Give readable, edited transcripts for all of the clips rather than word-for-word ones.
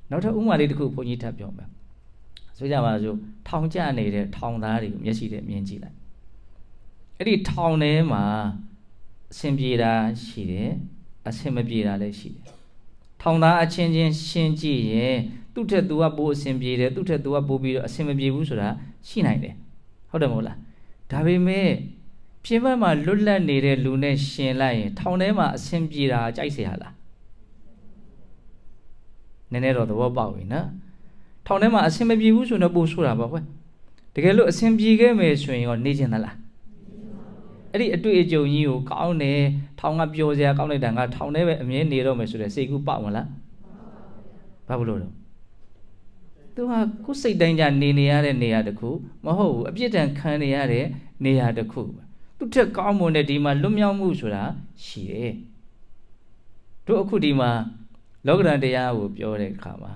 နောက်ထပ်ဥမာလေးတစ်ခုဘုန်းကြီးထပ်ပြောမယ်ဆိုကြပါစို့ထောင်ကျနေတဲ့ထောင်သားတွေကိုမျက်စိနဲ့မြင်ကြည့်လိုက်အဲ့ဒီထောင်ထဲမှာအဆင်ပြေတာရှိတယ်အဆင်မပြေတာလည်းရှိတယ်ထောင်သားအချင်းချင်းရှင်းကြည့်ရင်သူ့ထက်သူကပိုအဆင်ပြေတယ်သူ့ထက်သူကပိုပြီးတော့အဆင်မပြေဘူးဆိုတာရှိနိုင်တယ်ဟုတ်တယ်မဟုတ်လားဒါပေမဲ့ပြင်ပမှာလွတ်လပ်နေတဲ့လူနဲ့ရှင်လိုက်ရင်ထောင်ထဲမှာအဆင်ပြေတာကြိုက်เสียလားနည်းနည်းတော့သဘောပေါက်ပြီနော်ထောင်ထဲမှာအဆင်မပြေဘူးဆိုတော့ပို့ဆိုတာပါကွယ်တကယ်လို့အဆင်ပြေခဲ့မယ်ဆိုရင်ရောနေချင်သလားအဲ့ဒီအတွေ့အကြုံကြီးကိုကောင်းတယ်ထောင်ကပျော်စရာကောင်းလိုက်တာငါထောင်ထဲပဲအမြဲနေတော့မယ်ဆိုတဲ့စိတ်ကူးပေါက်မလားဘာလို့လဲသူကကိုယ်စိတ်တိုင်းကြနေရတဲ့နေရာတစ်ခုမဟုတ်ဘူးအပြစ်ဒဏ်ခံနေရတဲ့နေရာတစ်ခုသူထက်ကောင်းမွန်တဲ့ဒီမှာလွတ်မြောက်မှုဆိုတာရှိတယ်တို့အခုဒီမှာလောကဓာတ်တရားကိုပြောတဲ့အခါမှာ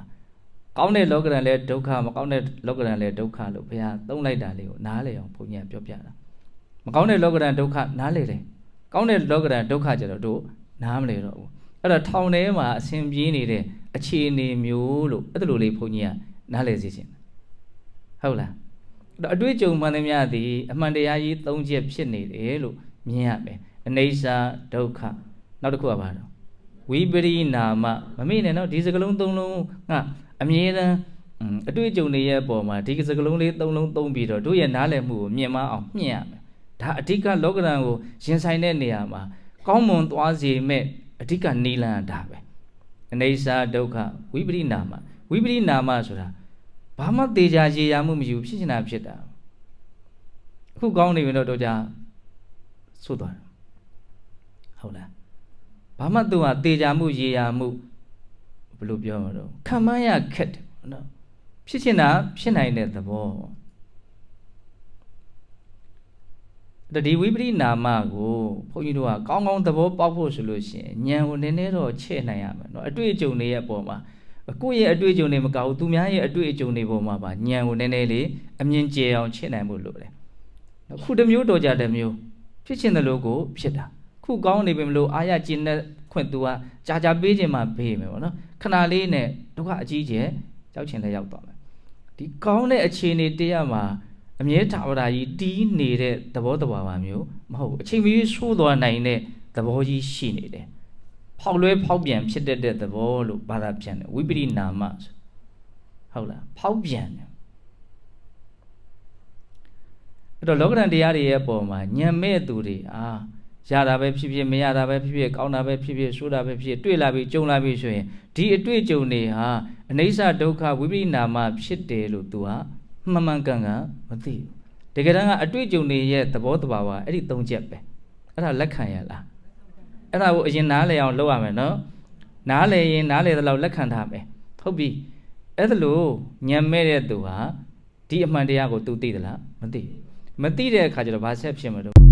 ကောင်းတဲ့လောကဓာတ်လည်းဒုက္ခမကောင်းတဲ့လောကဓာတ်လည်းဒုက္ခလို့ဘုရားသုံးလိုက်တာလေးကိုနားလည်အောင်ဘုန်းကြီးကပြောပြတာမကောင်းတဲ့လောကဓာတ်ဒုက္ခနားလည်တယ်ကောင်းတဲ့လောကဓာတ်ဒုက္ခကျတော့တို့နားမလည်တော့ဘူးအဲ့တော့ထောင်ထဲမှာအစဉ်ပြေးနေတဲ့အခြေအနေမျိုးလို့အဲ့လိုလေးဘုန်းကြီးကနားလည်စေချင်ဟုတ်လားအဲ့တော့အတွေ့အကြုံမှန်သမျှသည်အမှန်တရားကြီး၃ချက်ဖြစ်နေတယ်လို့မြင်ရမယ်အနိစ္စဒုက္ခနောက်တစ်ခုကဘာတော့ဝိပရိနာမမမေ့နဲ့နော်ဒီစကလုံး၃လုံးကအမြဲတမ်းအတွေ့အကြုံတွေရဲ့အပေါ်မှာဒီစကလုံးလေး၃လုံးသုံးပြီးတော့တို့ရဲ့နားလည်မှုကိုမြင်မအောင်မြင်ရမယ်ဒါအဓိကလောကဓာတ်ကိုရင်ဆိုင်တဲ့နေရာမှာကောင်းမွန်သွားစေမဲ့အဓိကနိလန်ဒါပဲအနိစ္စဒုက္ခဝိပရိနာမဝိပရိနာမဆိုတာဘာမှတေချာရေရာမှုမရှိဘူးဖြစ်ချင်တာဖြစ်တာအခုကောင်းနေပြီတော့ကြဆိုးသွားတယ်ဟုတ်လားဘာမှသူကတေချာမှုရေရာမှုဘယ်လိုပြောမလို့ခံမရခက်တယ်နော်ဖြစ်ချင်တာဖြစ်နိုင်တဲ့သဘောဒီဝိပရိနာမကိုဘုန်းကြီးတို့ကကောင်းကောင်းသဘောပေါက်ဖို့ဆိုလို့ရှိရင်ဉာဏ်ကိုနည်းနည်းတော့ချဲ့နိုင်ရမယ်နော်အတွေ့အကြုံတွေရဲ့အပေါ်မှာကိုယ့်ရဲ့အတွေ့အကြုံတွေမကောက်ဘူးသူများရဲ့အတွေ့အကြုံတွေပေါ်မှာပါဉာဏ်ကိုနည်းနည်းလေးအမြင်ကျယ်အောင်ချဲ့နိုင်ဖို့လိုတယ်ခုတစ်မျိုးတော့ကြတစ်မျိုးဖြစ်ချင်တယ်လို့ကိုဖြစ်တာခုကောင်းနေပြီမလို့အာရကျင်တဲ့ခွင့်သူကကြာပေးခြင်းမှပေးမယ်ပေါ့နော်ခဏလေးနဲ့ဒုက္ခအကြီးကျယ်ရောက်ချင်လည်းရောက်သွားမယ်ဒီကောင်းတဲ့အခြေအနေတရားမှာအမြဲထာဝရကြီးတီးနေတဲ့သဘောတဘာဝမျိုးမဟုတ်ဘူးအချိန်မီဆိုးသွားနိုင်တဲ့သဘောကြီးရှိနေတယ်ဖောက်လွဲဖောက်ပြန်ဖြစ်တဲ့သဘောလို့ဘာသာပြန်တယ်ဝိပရိနာမဟုတ်လားဖောက်ပြန်တယ်အဲ့တော့လောကဓာတ်တရားတွေရဲ့အပေါ်မှာညံမဲ့သူတွေရတာပဲဖြစ်ဖြစ်မရတာပဲဖြစ်ဖြစ်ကောင်းတာပဲဖြစ်ဖြစ်ဆိုးတာပဲဖြစ်တွေ့လာပြီကြုံလာပြီဆိုရင်ဒီအတွေ့အကြုံတွေဟာအနိစ္စဒုက္ခဝိပရိနာမဖြစ်တယ်လို့သူကမှန်မှန်ကန်ကန်မသိဘူးတကယ်တမ်းကအတွေ့အကြုံတွေရဲ့သဘောတဘာဝအဲ့ဒီ၃ချက်ပဲအဲ့ဒါလက်ခံရလားအဲ့ဒါကိုအရင်နားလည်အောင်လုပ်ရမယ်နော်နားလည်ရင်နားလည်သလောက်လက်ခံထားမယ်ဟုတ်ပြီအဲ့ဒါလို့ညံမဲ့တဲ့သူဟာဒီအမှန်တရားကိုသူသိသလားမသိတဲ့အခါကျတော့ဘာဆက်ဖြစ်မှာတော့